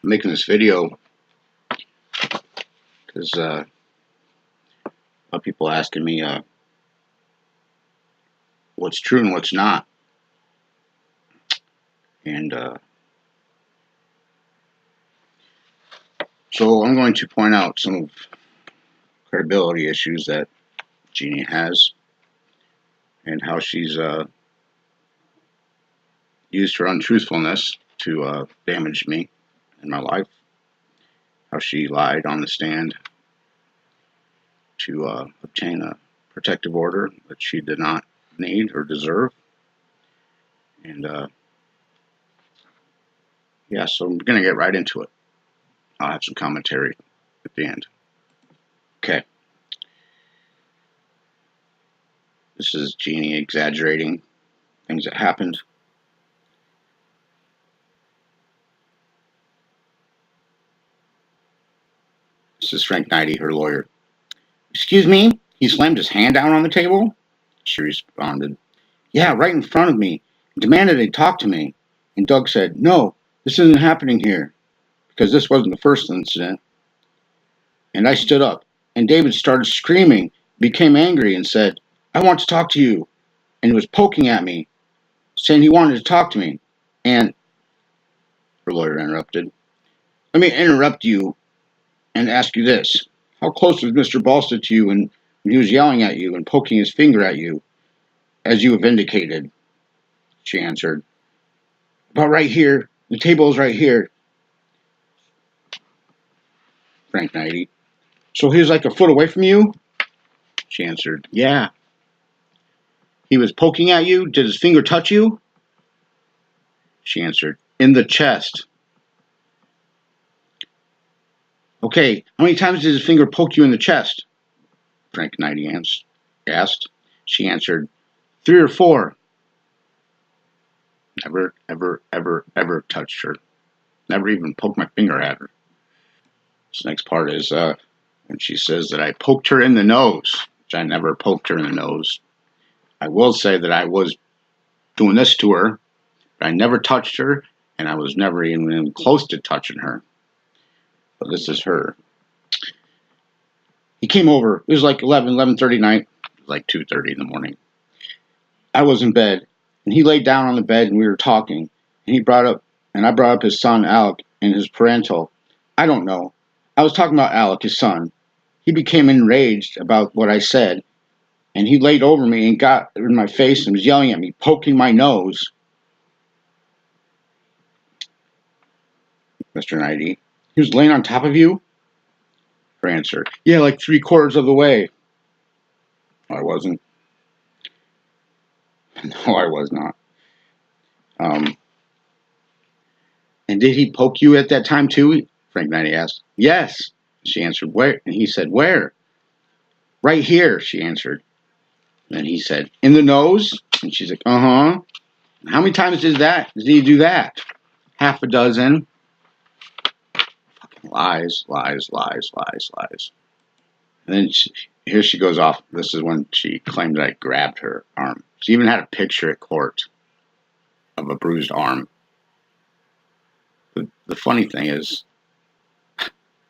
making this video because a lot of people asking me what's true and what's not, and so I'm going to point out some credibility issues that Jeannie has, and how she's used her untruthfulness to damage me in my life. How she lied on the stand to obtain a protective order that she did not need or deserve. And yeah, so I'm going to get right into it. I'll have some commentary at the end. Okay. This is Jeannie exaggerating things that happened. This is Frank Knighty, her lawyer. Excuse me? He slammed his hand down on the table? She responded, yeah, right in front of me. Demanded they talk to me. And Doug said, no, this isn't happening here, because this wasn't the first incident. And I stood up, and David started screaming, became angry, and said, I want to talk to you. And he was poking at me, saying he wanted to talk to me. And her lawyer interrupted. Let me interrupt you and ask you this. How close was Mr. Balsta to you when he was yelling at you and poking his finger at you, as you have indicated? She answered, about right here. The table is right here. Frank Knighty. So he was like a foot away from you? She answered, yeah. He was poking at you? Did his finger touch you? She answered, in the chest. Okay, how many times did his finger poke you in the chest? Frank Knighty asked. She answered, 3 or 4. Never, ever touched her. Never even poked my finger at her. This next part is when she says that I poked her in the nose, which I never poked her in the nose. I will say that I was doing this to her, but I never touched her, and I was never even close to touching her. But this is her. He came over. It was like 11:30 night. It was like 2:30 in the morning. I was in bed, and he laid down on the bed, and we were talking. And I brought up his son, Alec, and his parental. I don't know. I was talking about Alec, his son. He became enraged about what I said, and he laid over me and got in my face and was yelling at me, poking my nose. Mr. Knighty, he was laying on top of you? Her answer, yeah, like 3/4 of the way. No, I wasn't. No, I was not. And did he poke you at that time too? Frank Knighty asked. Yes. She answered, where? And he said, where? Right here, she answered. And he said, in the nose? And she's like, uh-huh. How many times did he do that? Half a dozen. Fucking lies. And then here she goes off. This is when she claimed that I grabbed her arm. She even had a picture at court of a bruised arm. The funny thing is,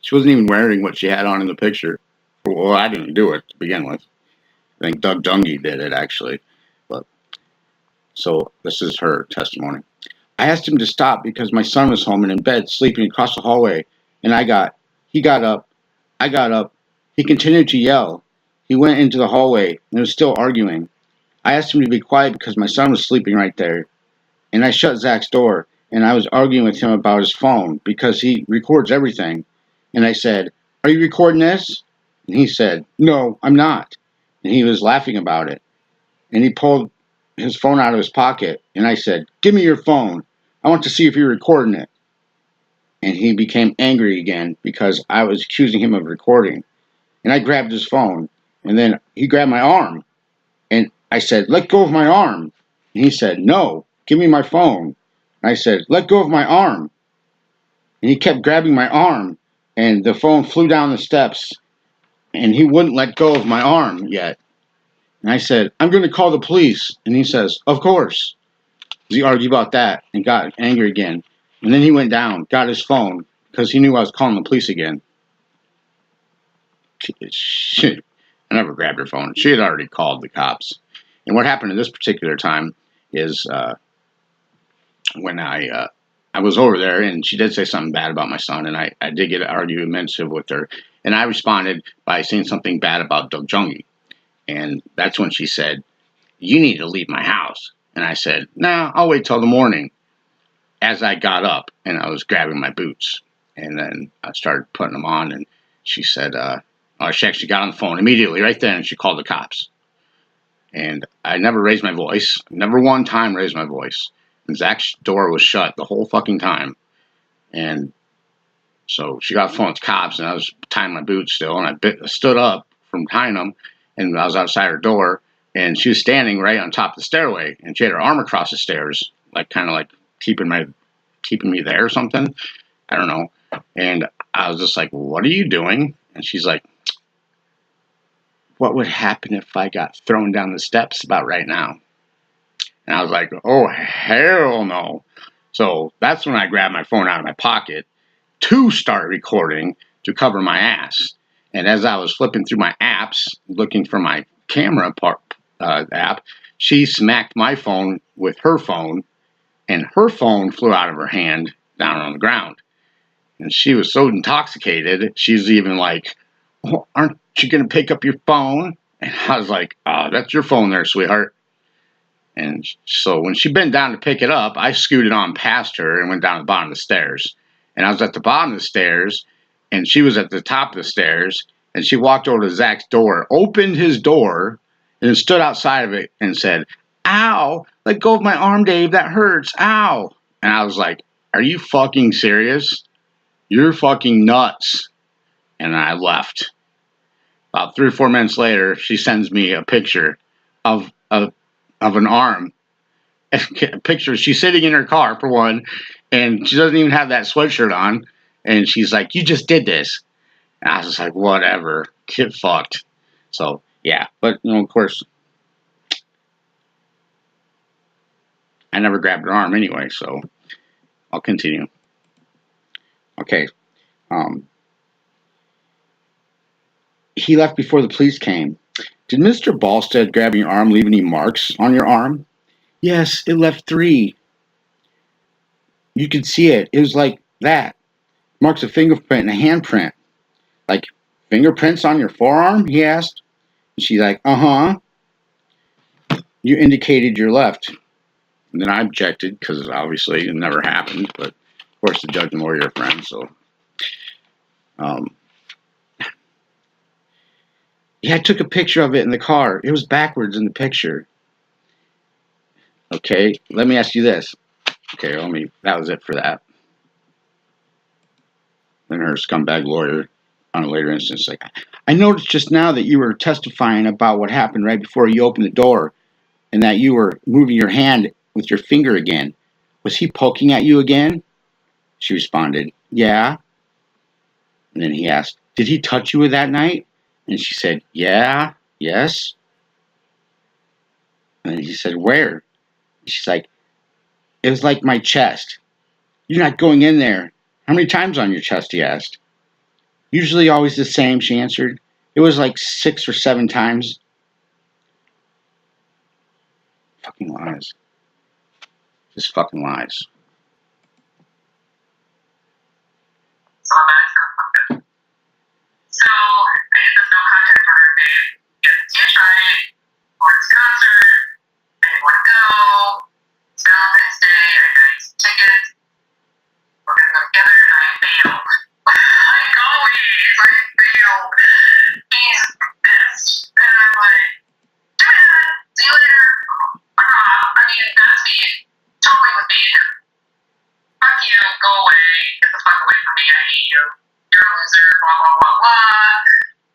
she wasn't even wearing what she had on in the picture. Well, I didn't do it to begin with. I think Doug Dungy did it, actually. But so this is her testimony. I asked him to stop because my son was home and in bed, sleeping across the hallway. And he got up. I got up. He continued to yell. He went into the hallway and was still arguing. I asked him to be quiet because my son was sleeping right there. And I shut Zach's door. And I was arguing with him about his phone because he records everything. And I said, are you recording this? And he said, no, I'm not. And he was laughing about it. And he pulled his phone out of his pocket. And I said, give me your phone. I want to see if you're recording it. And he became angry again because I was accusing him of recording. And I grabbed his phone. And then he grabbed my arm. And I said, let go of my arm. And he said, no, give me my phone. And I said, let go of my arm. And he kept grabbing my arm. And the phone flew down the steps. And he wouldn't let go of my arm yet. And I said, I'm going to call the police. And he says, of course. He argued about that and got angry again. And then he went down, got his phone, because he knew I was calling the police again. I never grabbed her phone. She had already called the cops. And what happened at this particular time is when I was over there, and she did say something bad about my son, and I did get argumentative with her, and I responded by saying something bad about Doug Jungie. And that's when she said, "You need to leave my house." And I said, "Nah, I'll wait till the morning." As I got up and I was grabbing my boots, and then I started putting them on, and she said, she actually got on the phone immediately right then, and she called the cops. And I never raised my voice, never one time raised my voice. And Zach's door was shut the whole fucking time. And so she got on the phone with the cops, and I was tying my boots still, and I stood up from tying them, and I was outside her door, and she was standing right on top of the stairway, and she had her arm across the stairs, like kind of like keeping me there or something. I don't know. And I was just like, "What are you doing?" And she's like, "What would happen if I got thrown down the steps about right now?" And I was like, "Oh, hell no." So that's when I grabbed my phone out of my pocket to start recording to cover my ass. And as I was flipping through my apps, looking for my camera app, she smacked my phone with her phone, and her phone flew out of her hand down on the ground. And she was so intoxicated, she's even like, "Oh, aren't you going to pick up your phone?" And I was like, "Oh, that's your phone there, sweetheart." And so when she bent down to pick it up, I scooted on past her and went down to the bottom of the stairs. And I was at the bottom of the stairs, and she was at the top of the stairs. And she walked over to Zach's door, opened his door, and then stood outside of it and said, "Ow, let go of my arm, Dave. That hurts. Ow." And I was like, "Are you fucking serious? You're fucking nuts." And I left. About 3 or 4 minutes later, she sends me a picture of an arm. A picture. She's sitting in her car for one, and she doesn't even have that sweatshirt on. And she's like, "You just did this." And I was just like, "Whatever, get fucked." So yeah, but of course, I never grabbed her arm anyway. So I'll continue. Okay. He left before the police came. Did Mr. Ballstead grab your arm, leave any marks on your arm? Yes, it left 3. You could see it. It was like that. Marks of fingerprint and a handprint. Like fingerprints on your forearm? He asked. And she's like, "Uh-huh. You indicated your left." And then I objected because obviously it never happened. But of course, the judge and lawyer are friends. So, yeah, I took a picture of it in the car. It was backwards in the picture. Okay, let me ask you this. Okay, that was it for that. Then her scumbag lawyer on a later instance, like, "I noticed just now that you were testifying about what happened right before you opened the door and that you were moving your hand with your finger again. Was he poking at you again?" She responded, "Yeah." And then he asked, "Did he touch you that night?" And she said, "Yeah, yes." And he said, "Where?" She's like, "It was like my chest." "You're not going in there." "How many times on your chest?" he asked. "Usually always the same," she answered. "It was like 6 or 7 times." Fucking lies. Just fucking lies. So I had no contact with her. They get the try for his concert. I didn't want to go. It's Valentine's Day. I got some tickets. We're gonna go together, and I failed. Like always, I failed. He's pissed, and I'm like, "Do that. See you later." I mean, that's me. Totally with me. "Fuck you. Go away. Get the fuck away from me. I hate you. You're a loser." Blah blah blah blah.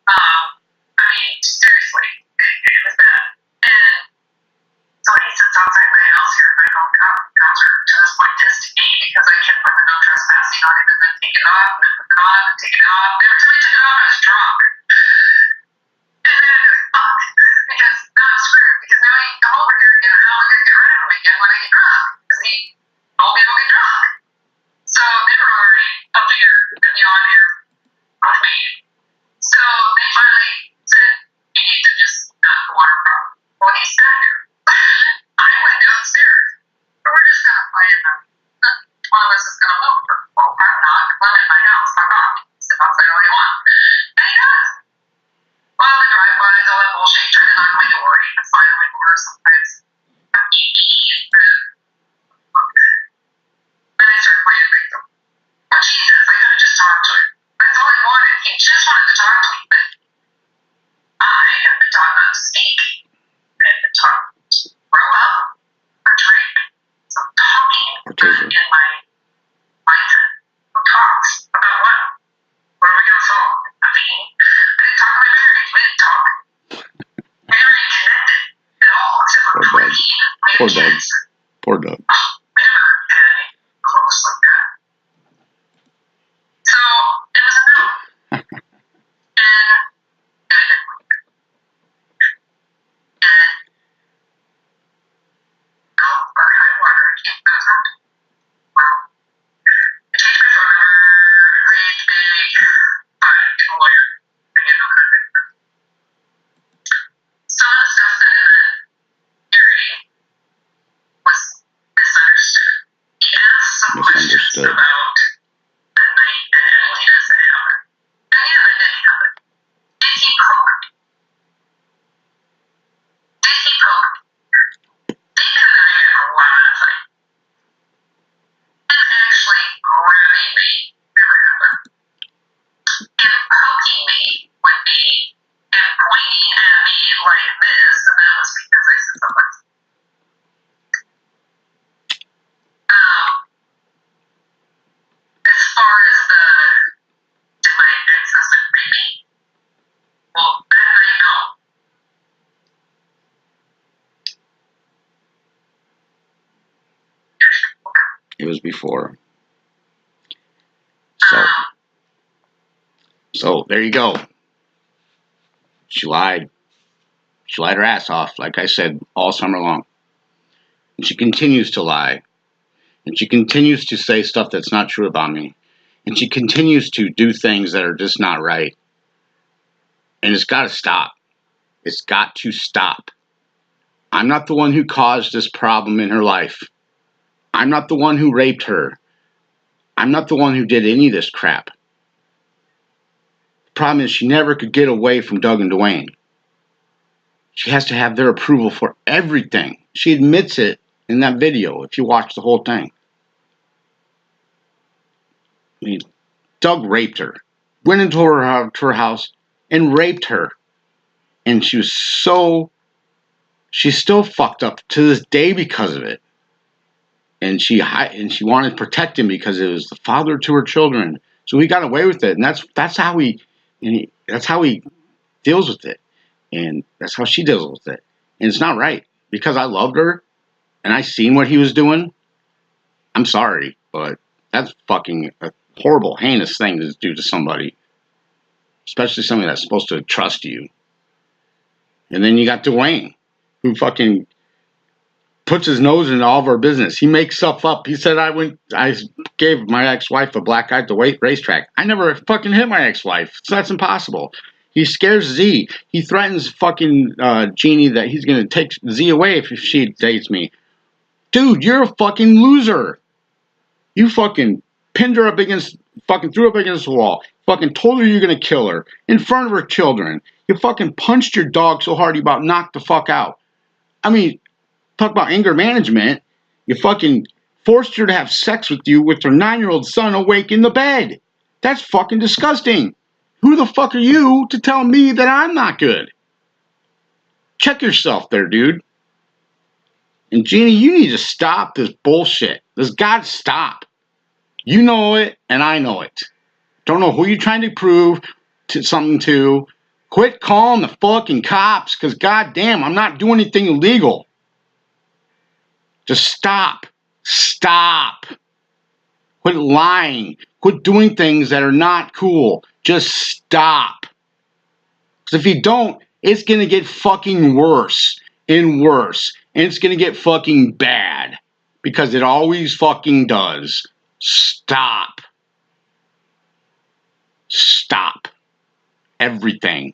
I mean, seriously, it was bad. And so he sits outside my house here, and I go, "Concert," to this point pissed at me because I kept putting the no trespassing on him and then take it off and then put it on and take it off. Every time I took it off, I was drunk. And then I was like, fuck, because now I'm screwed, because now he can come over here again, and how am I going to get rid of him again when I get drunk? Because he told me to get drunk. So they were already up here house is going to move. Well, I'm not. I'm in my house. Fuck off. He said, I'll say all you want. And he does. Well, the drive-bys, all that bullshit, he tried to knock my door. He could find my door sometimes. Then I started playing victim. Well, Jesus, I could have just talked to him. That's all he wanted. He just wanted to talk to me, but I have been taught not to speak. I have been taught to grow up or drink. So talking in my mindset. Who talks? About what? What are we going to solve? Nothing. I didn't talk to my parents. We didn't talk. We never even connected at all, except for drinking. Poor Doug. Poor Doug. We never had any close like that. So it was a no. And I didn't like it. And no, or high water, he came to talk to me. Well, I changed my phone number, agreed to get a lawyer. I get no contact. Some of the stuff said in that hearing was misunderstood. He asked some questions about the night that Adelina said happened. And yeah, that did happen. Did he poke? Did he poke? David and I had a lot of fighting. Him actually grabbing me never happened. Him poking me would be him pointing at me like this, and that was because I said something. As far as did my ex-husband rape me? Well, that I know. It was before. So there you go. She lied. She lied her ass off, like I said, all summer long. And she continues to lie. And she continues to say stuff that's not true about me. And she continues to do things that are just not right. And it's got to stop. It's got to stop. I'm not the one who caused this problem in her life. I'm not the one who raped her. I'm not the one who did any of this crap. The problem is she never could get away from Doug and Dwayne. She has to have their approval for everything. She admits it in that video if you watch the whole thing. I mean, Doug raped her. Went into her house and raped her. And she's still fucked up to this day because of it. And she wanted to protect him because it was the father to her children. So he got away with it, and that's how he deals with it, and that's how she deals with it. And it's not right because I loved her, and I seen what he was doing. I'm sorry, but that's fucking a horrible, heinous thing to do to somebody, especially somebody that's supposed to trust you. And then you got Dwayne, who fucking puts his nose into all of our business. He makes stuff up. He said I gave my ex-wife a black eye at the racetrack. I never fucking hit my ex-wife. So that's impossible. He scares Z. He threatens fucking Jeannie that he's going to take Z away if she dates me. Dude, you're a fucking loser. You fucking pinned her up against, fucking threw up against the wall. Fucking told her you're going to kill her in front of her children. You fucking punched your dog so hard you about knocked the fuck out. I mean, talk about anger management. You fucking forced her to have sex with you with her 9-year-old son awake in the bed. That's fucking disgusting. Who the fuck are you to tell me that I'm not good? Check yourself there, dude. And Jeannie, you need to stop this bullshit. This got to stop. You know it, and I know it. Don't know who you're trying to prove something to. Quit calling the fucking cops, because goddamn, I'm not doing anything illegal. Just stop. Stop. Quit lying. Quit doing things that are not cool. Just stop. Because if you don't, it's going to get fucking worse and worse. And it's going to get fucking bad. Because it always fucking does. Stop. Stop. Everything.